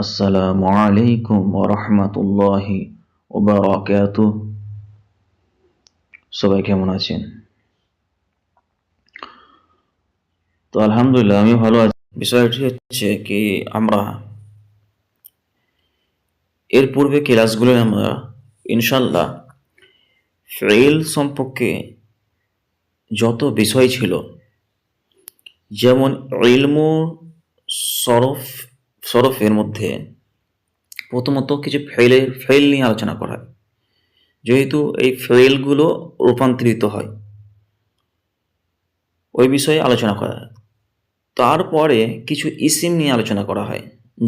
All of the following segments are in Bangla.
আসসালামু আলাইকুম ওয়া রাহমাতুল্লাহি ওয়া বারাকাতুহু। সবাই কেমন আছেন? তো আলহামদুলিল্লাহ আমি ভালো আছি। বিষয়টি হচ্ছে কি, আমরা এর পূর্বে ক্লাসগুলো আমরা ইনশাআল্লাহ ফেইল সম্পর্কে যত বিষয় ছিল, যেমন ইলমু সরফ সরফের মধ্যে প্রথমত কিছু ফেইল নিয়ে আলোচনা করা হয়, যেহেতু এই ফেইলগুলো রূপান্তরিত হয় ওই বিষয়ে আলোচনা করা হয়। তারপরে কিছু ইসিম নিয়ে আলোচনা করা হয়,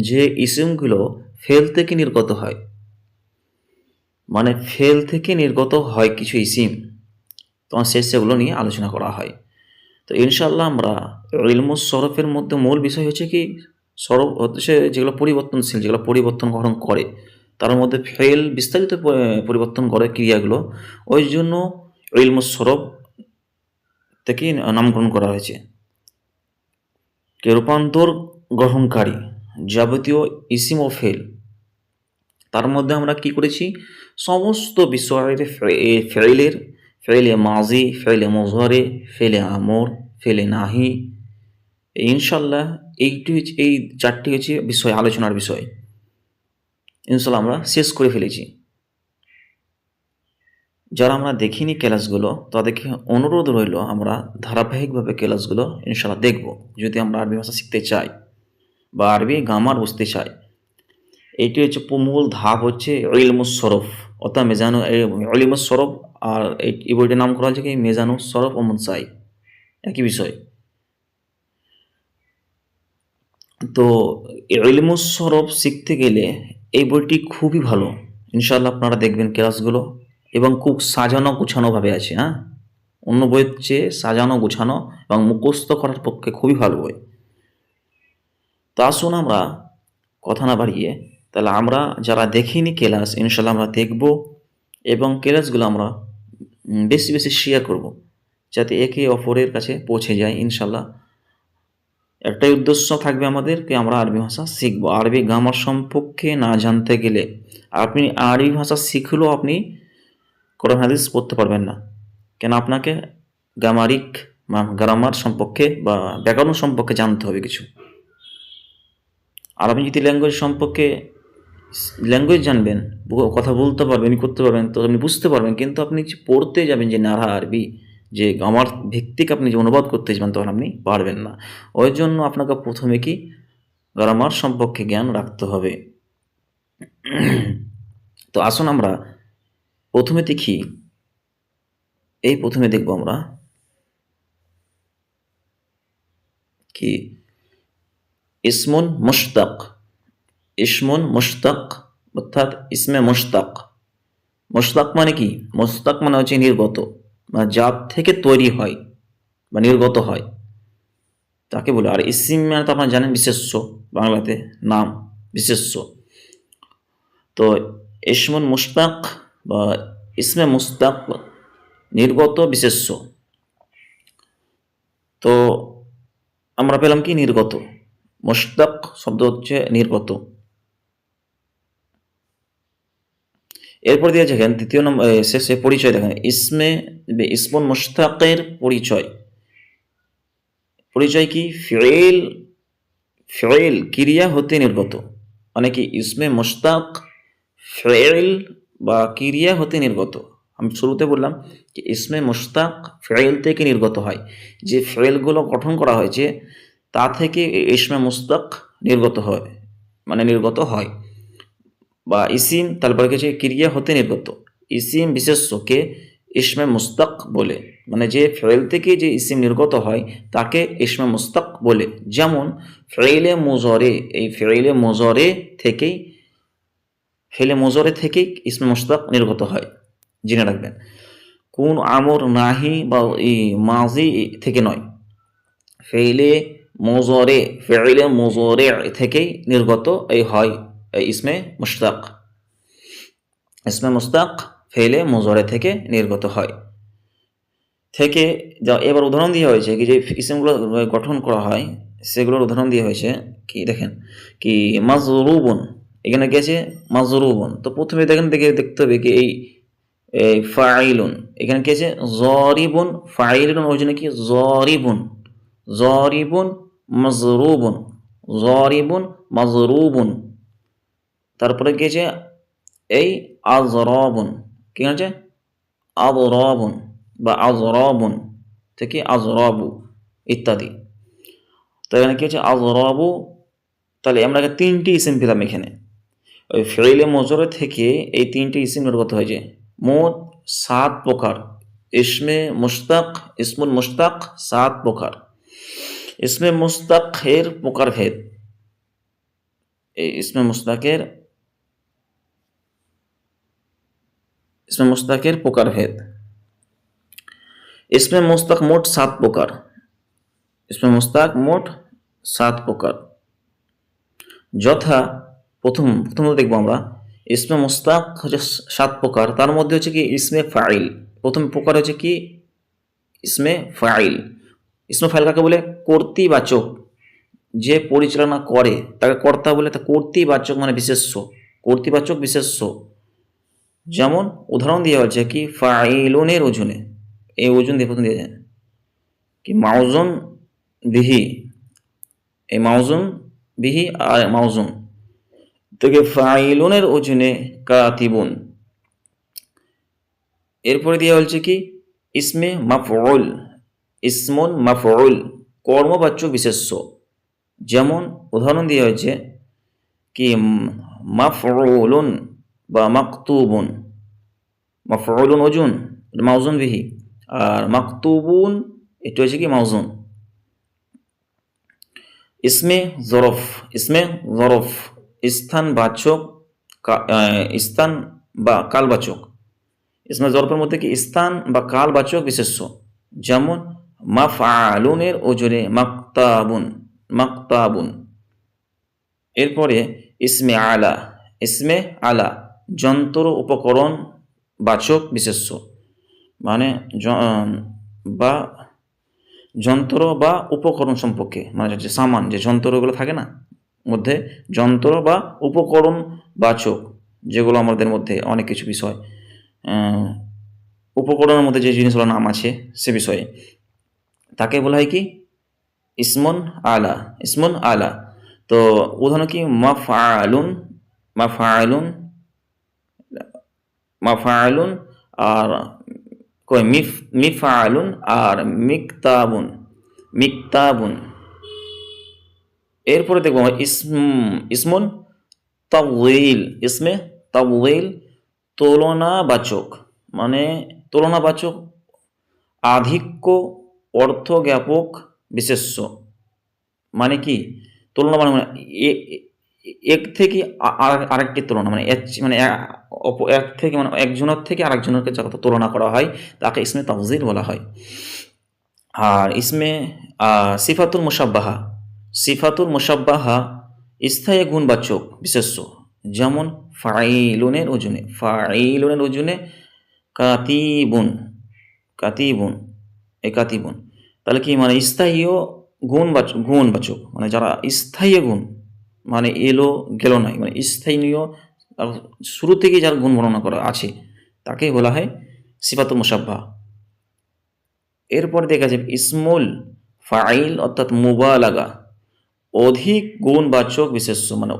যে ইসিমগুলো ফেল থেকে নির্গত হয়, মানে ফেল থেকে নির্গত হয় কিছু ইসিম, তোমার সেগুলো নিয়ে আলোচনা করা হয়। তো ইনশাআল্লাহ আমরা ইলমুস সরফের মধ্যে মূল বিষয় হচ্ছে কি, সরফ হচ্ছে যেগুলো পরিবর্তনশীল, যেগুলো পরিবর্তন গ্রহণ করে, তার মধ্যে ফেল বিস্তারিত পরিবর্তন করে ক্রিয়াগুলো, ওই জন্য ইলমুস সরফ থেকে নামকরণ করা হয়েছে। কে রূপান্তর গ্রহণকারী যাবতীয় ইসিম ও ফেল, তার মধ্যে আমরা কি করেছি, সমস্ত বিষয়ের ফেলে মাজি, ফেলে মুজহারে, ফেলে আমর, ফেলে নাহি, ইনশাল্লাহ এই চারটি হচ্ছে বিষয়, আলোচনার বিষয়। ইনশাল্লাহ আমরা শেষ করে ফেলেছি। যারা আমরা দেখিনি ক্লাসগুলো, তাদেরকে অনুরোধ রইল আমরা ধারাবাহিকভাবে ক্লাসগুলো ইনশাল্লাহ দেখব, যদি আমরা আরবি ভাষা শিখতে চাই বা আরবি গ্রামার বুঝতে চাই। এইটি হচ্ছে মূল ধাপ, হচ্ছে ইলমুস সরফ অর্থাৎ মেজানু ইলমুস সরফ। আর এই বইটির নাম করা হচ্ছে কি মেজানুস সরফ ও মুনসাই, একই বিষয়। তো ইলমুস সরফ শিখতে গেলে এই বইটি খুবই ভালো। ইনশাআল্লাহ আপনারা দেখবেন ক্লাসগুলো, এবং খুব সাজানো গোছানোভাবে আছে। হ্যাঁ, অন্য বইয়ের চেয়ে সাজানো গোছানো এবং মুখস্থ করার পক্ষে খুবই ভালো বই। তা আসুন আমরা কথা না বাড়িয়ে, তাহলে আমরা যারা দেখিনি ক্লাস, ইনশাল্লাহ আমরা দেখব, এবং ক্লাসগুলো আমরা বেশি বেশি শেয়ার করব, যাতে একে অপরের কাছে পৌঁছে যায়। ইনশাল্লাহ একটাই উদ্দেশ্য থাকবে আমাদের, কি আমরা আরবি ভাষা শিখব। আরবি গ্রামার সম্পর্কে না জানতে গেলে আপনি আরবি ভাষা শিখলেও আপনি কোরআন হাদিস পড়তে পারবেন না, কেন আপনাকে গ্রামার সম্পর্কে বা ব্যাকরণ সম্পর্কে জানতে হবে কিছু। আর আপনি যদি ল্যাঙ্গুয়েজ জানবেন, কথা বলতে পারবেন, করতে পারবেন, তো আপনি বুঝতে পারবেন, কিন্তু আপনি পড়তে যাবেন যে নারা আরবি, যে আমার ভিত্তিক আপনি যে অনুবাদ করতে যাবেন, তখন আপনি পারবেন না। ওই জন্য আপনাকে প্রথমে কি গ্রামার সম্পর্কে জ্ঞান রাখতে হবে। তো আসুন আমরা প্রথমে দেখি, প্রথমে দেখব আমরা কি ইসমুন মুশতাক, অর্থাৎ ইসমে মুশতাক মানে কি? মুশতাক মানে হচ্ছে নির্গত, মানে যার থেকে তৈরি হয় বা নির্গত হয় তাকে বলে। আর ইসিম মানে তো আপনারা জানেন বিশেষ্য, বাংলাতে নাম, বিশেষ্য। তো ইসমুন মুশতাক বা ইসমে মুশতাক, নির্গত বিশেষ্য। তো আমরা পেলাম কি নির্গত, মুশতাক শব্দ হচ্ছে নির্গত। এরপর দিয়ে দেখেন দ্বিতীয় নম্বর শেষে পরিচয় দেখেন, ইসমুন মুশতাকের পরিচয় কি? ফেইল ক্রিয়া হতে নির্গত, মানে কি ইসমে মুশতাক ফেইল বা ক্রিয়া হতে নির্গত। আমি শুরুতে বললাম যে ইসমে মুশতাক ফেইল থেকে নির্গত হয়, যে ফেইলগুলো গঠন করা হয়েছে তা থেকে ইসমে মুশতাক নির্গত হয়, মানে নির্গত হয়। বা ইসিম, তারপরে কিছু ক্রিয়া হতে নির্গত ইসিম বিশেষ্যকে ইসমে মুস্তাক বলে, মানে যে ফেইল থেকে যে ইসিম নির্গত হয় তাকে ইসমে মুস্তাক বলে। যেমন ফেইলে মুজরে, এই ফেইলে মুজরে থেকেই ইসমে মুস্তাক নির্গত হয়, জেনে রাখবেন। কোন আমর নাহি বা মাজি থেকে নয়, ফেইলে মুজরে থেকেই নির্গত হয় ইসমে মুস্তাক ফেইলে মুজরে থেকে নির্গত হয়। এবার উদাহরণ দেওয়া হয়েছে কি যে ইসমগুলো গঠন করা হয় সেগুলোর উদাহরণ দেওয়া হয়েছে। কি দেখেন, কি মাজরুবুন, এখানে কি আছে মাজরুবুন। তো প্রথমে দেখতে হবে কি এই ফাইলুন, এখানে কি আছে জরিবুন, ফাইলুন ওই জন্য কি জরিবুন, জরিবুন মাজরুবুন, জরিবুন মাজরুবুন। তারপরে কি আছে এই আজরাবুন, কি আছে আজরাবুন বা আজরাবুন থেকে আজরাবু ইত্যাদি। তো এখানে কি হচ্ছে আজরাবু। তাহলে আমরা তিনটি ইসিম পেলাম এখানে। ওই ফেইলে মজরে থেকে এই তিনটি ইসিম নির্গত হয়েছে। মোট 7 প্রকার ইসমে মুশতাক, ইসমুল মুশতাক 7 প্রকার। ইসমে মুশতাকের প্রকারভেদ, এই ইসমে মুশতাকের প্রকারভেদ। ইসমে মুশতাক মোট 7 প্রকার। ইসমে মুশতাক মোট 7 প্রকার, যথা প্রথমত দেখবো আমরা ইসমে মুশতাক হচ্ছে 7 প্রকার। তার মধ্যে হচ্ছে কি ইসমে ফাইল, প্রথম প্রকার হচ্ছে কি ইসমে ফাইল। ইসমে ফাইল কাকে বলে? কর্তৃবাচক, যে পরিচালনা করে তাকে কর্তা বলে। তা কর্তৃবাচক মানে বিশেষ্য, কর্তৃবাচক বিশেষ্য। যেমন উদাহরণ দেওয়া হচ্ছে কি ফাইলুনের ওজনে, এই ওজন দিয়ে প্রথম দিয়ে যায় কি মাউজুন বিহি, এই মাউজুন বিহি আর মাউজুন থেকে ফাইলুনের ওজনে কাতিবুন। এরপরে দেওয়া হচ্ছে কি ইসমে মাফউল, ইসমুন মাফউল কর্মবাচ্য বিশেষ্য। যেমন উদাহরণ দেওয়া হয়েছে কি মাফউলুন বা মাকতুবুন। মাফউলুন ওজন মাউজুন বিহি, আর মাকতুবুন এটা হচ্ছে কি মাউজুন। ইসমে জরফ, ইসমে জরফ স্থানবাচক, স্থান বা কালবাচক। ইসমে জরফের মধ্যে কি স্থান বা কালবাচক বিশেষ্য। যেমন মাফআলুনের ওজনে মাকতাবুন, মাকতাবুন। এরপরে ইসমে আলা, ইসমে আলা যন্ত্র উপকরণ বাচক বিশেষ্য, মানে বা যন্ত্র বা উপকরণ সম্পর্কে, মানে যে সামান, যে যন্ত্রগুলো থাকে না মধ্যে, যন্ত্র বা উপকরণ বাচক, যেগুলো আমাদের মধ্যে অনেক কিছু বিষয় উপকরণের মধ্যে যে জিনিসগুলোর নাম আছে সে বিষয়ে, তাকে বলা হয় কি ইসমুন আলা, ইসমুন আলা। তো উদাহরণ কি মাফআলুন, মাফআলুন, মাফআলুন আর কই মিফআলুন আর মিকতাবুন, মিকতাবুন। এরপরে দেখবো ইসমুন তাওয়িল, ইসমে তাওয়িল তুলনাবাচক, মানে তুলনাবাচক আধিক্য অর্থ জ্ঞাপক বিশেষ্য। মানে কি তুলনা মানে এক থেকে আরেকটি তুলনা, মানে এক থেকে মানে একজনের থেকে আরেকজনের যত তুলনা করা হয় তাকে ইসমে তাফজিল বলা হয়। আর ইসমে সিফাতুল মুশাব্বাহা, সিফাতুল মুশাব্বাহা স্থায়ী গুণবাচক বিশেষ্য। যেমন ফাইলুনের ওজনে, ফাইলুনের ওজনে কাতিবুন, কাতিবুন, এই কাতিবুন। তাহলে কি মানে স্থায়ী গুণবাচক, মানে যারা স্থায়ী গুণ, মানে এলো গেল নাই, মানে স্থায়ীয় শুরু থেকেই যার গুণ বর্ণনা করা আছে তাকে বলা হয় সিফাতুল মুশাব্বাহা। এরপর দেখা যাবে ইসমুল ফাইল অর্থাৎ মুবালাগা অধিক গুণবাচক বিশেষ্য, মানে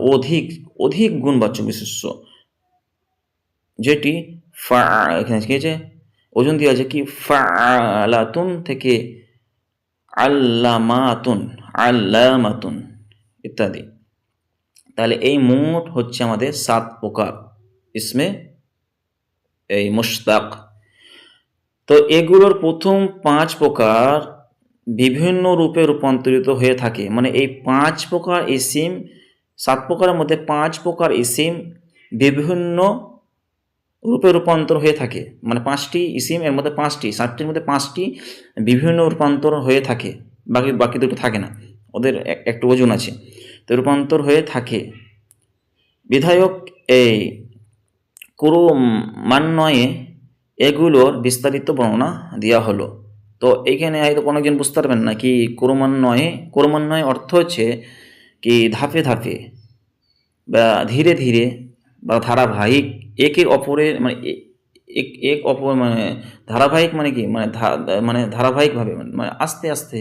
অধিক গুণবাচক বিশেষ্য, যেটি এখানে কি আছে ওজন দেওয়া আছে কি ফাআলাতুন থেকে আল্লামাতুন, আল্লামাতুন ইত্যাদি। তাহলে এই মোট হচ্ছে আমাদের 7 প্রকার ইসমে এই মুশতাক। তো এগুলোর প্রথম 5 প্রকার বিভিন্ন রূপে রূপান্তরিত হয়ে থাকে, মানে এই 5 প্রকার ইসিম, 7 প্রকারের মধ্যে 5 প্রকার ইসিম বিভিন্ন রূপে রূপান্তর হয়ে থাকে, মানে 5টি ইসিম এর মধ্যে 5টি, 7টির মধ্যে 5টি বিভিন্ন রূপান্তর হয়ে থাকে, বাকি দুটো থাকে না, ওদের একটু ওজন আছে, তো রূপান্তর হয়ে থাকে। বিধায়ক এই ক্রমান্বয়ে এগুলোর বিস্তারিত বর্ণনা দেওয়া হলো। তো এইখানে হয়তো অনেকজন বুঝতে পারবেন না কি ক্রমান্বয়ে অর্থ হচ্ছে কি ধাপে ধাপে বা ধীরে ধীরে বা ধারাবাহিক একের অপরের মানে এক অপর মানে ধারাবাহিক মানে কি মানে ধারাবাহিকভাবে মানে আস্তে আস্তে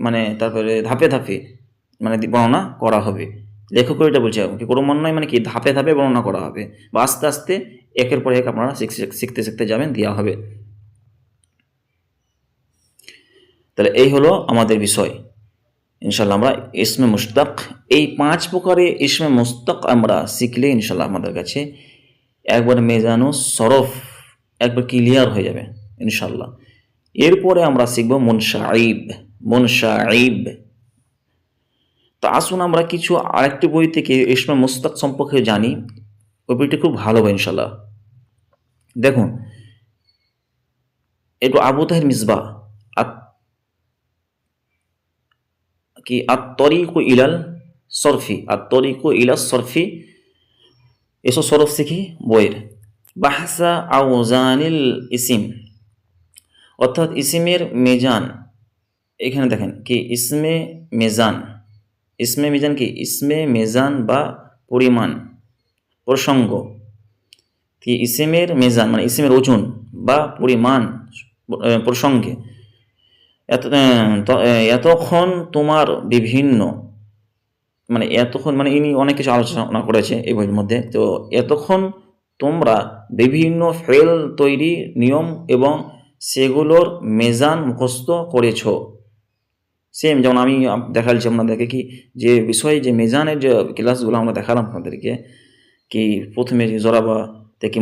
মানে তারপরে ধাপে ধাপে মানে বর্ণনা করা হবে। লেখক এটা বলছে কি ক্রমান্বয়ে মানে কি ধাপে ধাপে বর্ণনা করা হবে বা আস্তে আস্তে একের পর এক আপনারা শিখতে শিখতে যাবেন, দেওয়া হবে। তাহলে এই হলো আমাদের বিষয়। ইনশাল্লাহ আমরা ইসমে মুশতাক এই 5 প্রকারে ইসমে মুশতাক আমরা শিখলে ইনশাল্লাহ আমাদের কাছে একবার মেজানো সরফ একবার ক্লিয়ার হয়ে যাবে ইনশাল্লাহ। এরপরে আমরা শিখব মুনশাইব। তো আসুন আমরা কিছু আরেকটি বই থেকে ইসমে মুশতাক সম্পর্কে জানি। ওই বইটি খুব ভালো হবে ইনশাল্লাহ। দেখুন, একটু আবু তাহের মিসবাহ কি আত-তরিকু ইলাল সরফি এসব সরফ শিখি বইয়ের বাহসা আওজানিল ইসিম, অর্থাৎ ইসিমের মেজান। এখানে দেখেন কি ইসমে মেজান কি ইসমে মেজান বা পরিমাণ প্রসঙ্গ কি ইসিমের মেজান মানে ইসিমের ওজন বা পরিমাণ প্রসঙ্গে এতক্ষণ তোমার বিভিন্ন মানে এতক্ষণ মানে ইনি অনেক কিছু আলোচনা করেছে এই বইয়ের মধ্যে। তো এতক্ষণ তোমরা বিভিন্ন ফেল তৈরি নিয়ম এবং সেগুলোর মেজান মুখস্থ করেছ। সেম যেমন আমি দেখাচ্ছি আপনাদেরকে কি যে বিষয়ে যে মেজানের যে ক্লাসগুলো আমরা দেখালাম আপনাদেরকে কি প্রথমে যে জরাবা থেকে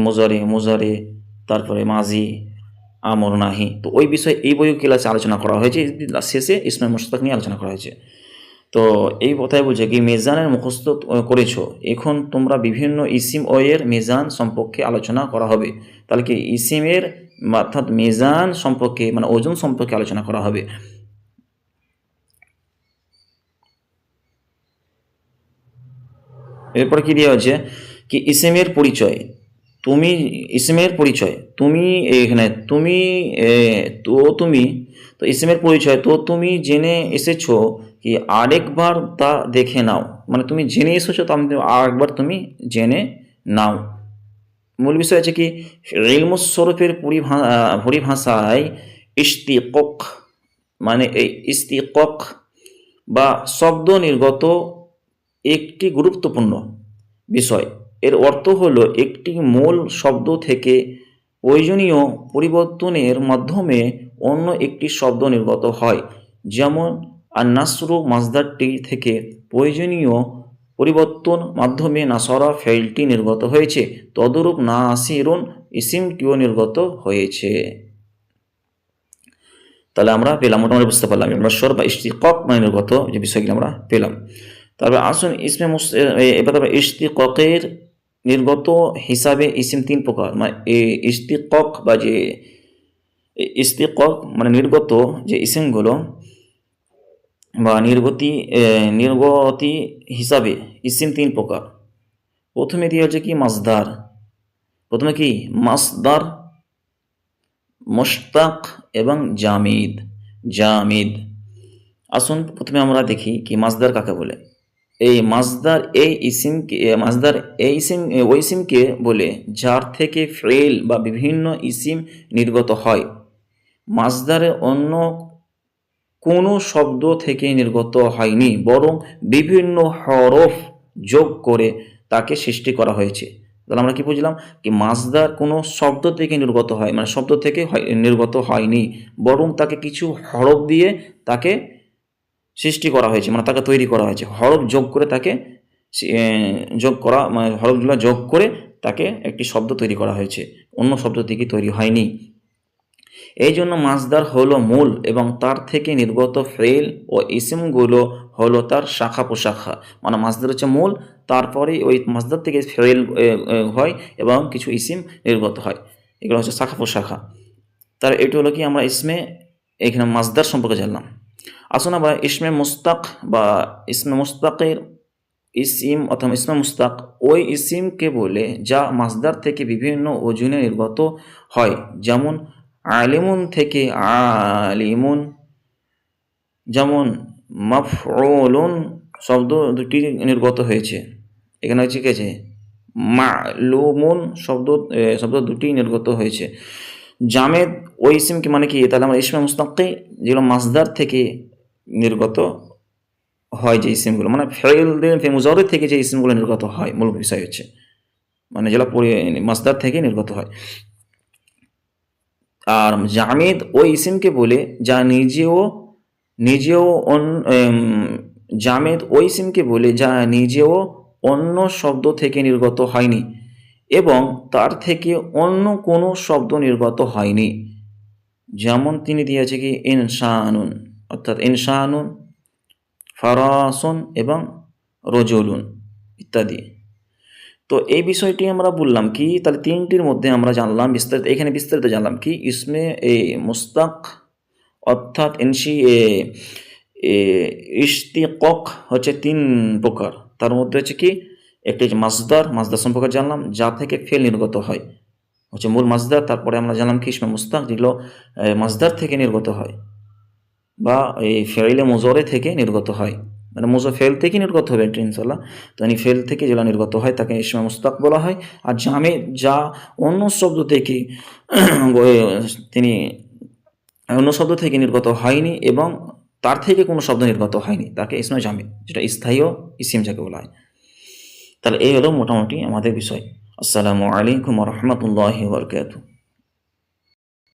মোজারে তারপরে মাজি আমর নাহি, তো ওই বিষয়ে এই বইও ক্লাসে আলোচনা করা হয়েছে। শেষে ইসমে মুশতাক নিয়ে আলোচনা করা হয়েছে। তো এই কথাই বলছে কি মেজানের মুখস্থ করেছ, এখন তোমরা বিভিন্ন ইসিম ও এর মেজান সম্পর্কে আলোচনা করা হবে। তাহলে কি ইসিমের অর্থাৎ মেজান সম্পর্কে মানে ওজন সম্পর্কে আলোচনা করা হবে। এরপর কি দেওয়া হচ্ছে কি ইসিমের পরিচয় তুমি এখানে তো ইসিমের পরিচয় তো তুমি জেনে এসেছো কি আরেকবার তা দেখে নাও, মানে তুমি জেনে এসেছো তো আরেকবার তুমি জেনে নাও। মূল বিষয় আছে কি ইলমুস সরফের পরিভাষায় ইশতিকক মানে এই ইশতিকক বা শব্দ নির্গত একটি গুরুত্বপূর্ণ বিষয়। এর অর্থ হলো একটি মূল শব্দ থেকে প্রয়োজনীয় পরিবর্তনের মাধ্যমে অন্য একটি শব্দ নির্গত হয়। যেমন আর-নাসরু মাসদারটি থেকে প্রয়োজনীয় পরিবর্তন মাধ্যমে নাসরা ফেলটি নির্গত হয়েছে, তদরূপ নাসিরুন ইসিমটিও নির্গত হয়েছে। তাহলে আমরা পেলাম, মোটামুটি বুঝতে পারলাম নসর বা ইশতিকাক মানে নির্গত যে বিষয়গুলো আমরা পেলাম। তারপরে আসুন এবার ইশতিকাকের নির্গত হিসাবে ইসিম 3 প্রকার। মানে ইশতিকাক বা যে ইশতিকাক মানে নির্গত যে ইসিমগুলো বা নির্গতি হিসাবে ইসিম 3 প্রকার। প্রথমে দিয়ে হচ্ছে কি মাসদার, মুশতাক এবং জামিদ। আসুন প্রথমে আমরা দেখি কি মাসদার কাকে বলে। এই মাসদার ওই ইসিমকে বলে যার থেকে ফেল বা বিভিন্ন ইসিম নির্গত হয়। মাসদারে অন্য কোনো শব্দ থেকে নির্গত হয়নি, বরং বিভিন্ন হরফ যোগ করে তাকে সৃষ্টি করা হয়েছে। তাহলে আমরা কি বুঝলাম কি মাসদার কোনো শব্দ থেকে নির্গত হয় মানে শব্দ থেকে নির্গত হয়নি, বরং তাকে কিছু হরফ দিয়ে তাকে সৃষ্টি করা হয়েছে মানে তাকে তৈরি করা হয়েছে। হরফ যোগ করে তাকে মানে হরফগুলো যোগ করে তাকে একটি শব্দ তৈরি করা হয়েছে, অন্য শব্দ থেকে তৈরি হয়নি। এই জন্য মাসদার হলো মূল এবং তার থেকে নির্গত ফেল ও ইসিমগুলো হলো তার শাখা প্রশাখা। মানে মাসদার হচ্ছে মূল, তারপরে ওই মাসদার থেকে ফেল হয় এবং কিছু ইসিম নির্গত হয়, এগুলো হচ্ছে শাখা প্রশাখা। তার এটি হলো কি আমরা এখানে মাসদার সম্পর্কে জানলাম। আসুন আমরা ইসমে মুস্তাক বা ইসমে মুস্তাকের ইসিম অথবা ইসমে মুস্তাক ওই ইসিমকে বলে যা মাসদার থেকে বিভিন্ন ওজনে নির্গত হয়। যেমন আলিমুন থেকে আলিমুন, যেমন মাফউলুন শব্দ দুটি নির্গত হয়েছে, এখানে হচ্ছে কি আছে মালুমুন শব্দ দুটি নির্গত হয়েছে। জামেদ ওই ইসিমকে মানে কি, তাহলে আমরা ইসমে মুস্তাক্কি যেগুলো মাসদার থেকে নির্গত হয়, যে ইসিমগুলো মানে ফেল মুজাররিদ থেকে যে ইসিমগুলো নির্গত হয়, মূল বিষয় হচ্ছে মানে যেগুলো মাসদার থেকে নির্গত হয়। আর জামিদ ওই ইসিমকে বলে যা নিজেও জামেদ ওই ইসিমকে বলে যা নিজেও অন্য শব্দ থেকে নির্গত হয়নি এবং তার থেকে অন্য কোনো শব্দ নির্গত হয়নি। যেমন তিনি দিয়েছে কি ইনসানুন, অর্থাৎ ইনসানুন, ফারাসুন এবং রজুলুন ইত্যাদি। তো এই বিষয়টি আমরা বললাম কি, তাহলে তিনটির মধ্যে আমরা জানলাম বিস্তারিত, এখানে বিস্তারিত জানলাম কি ইসমে মুস্তাক অর্থাৎ ইশতিকক হচ্ছে তিন প্রকার। তার মধ্যে হচ্ছে কি একটি হচ্ছে মাসদার সম্পর্কে জানলাম, যা থেকে ফেল নির্গত হয় হচ্ছে মূল মাসদার। তারপরে আমরা জানলাম কি ইসমে মুস্তাক যেগুলো মাসদার থেকে নির্গত হয় বা এই ফেইলে মুজরে থেকে নির্গত হয়, মানে ফেল থেকে নির্গত হবে একটা ইনশাল্লাহ। তো ফেল থেকে যেটা নির্গত হয় তাকে ইসমে মুস্তাক বলা হয়। আর যা অন্য শব্দ থেকে তিনি অন্য শব্দ থেকে নির্গত হয়নি এবং তার থেকে কোনো শব্দ নির্গত হয়নি তাকে ইসমে জামিদ, যেটা স্থায়ী ইসিম যাকে বলা হয়। তাহলে এই হলো মোটামুটি আমাদের বিষয়। আসসালামু আলাইকুম ওয়া রাহমাতুল্লাহি ওয়া বারাকাতুহু।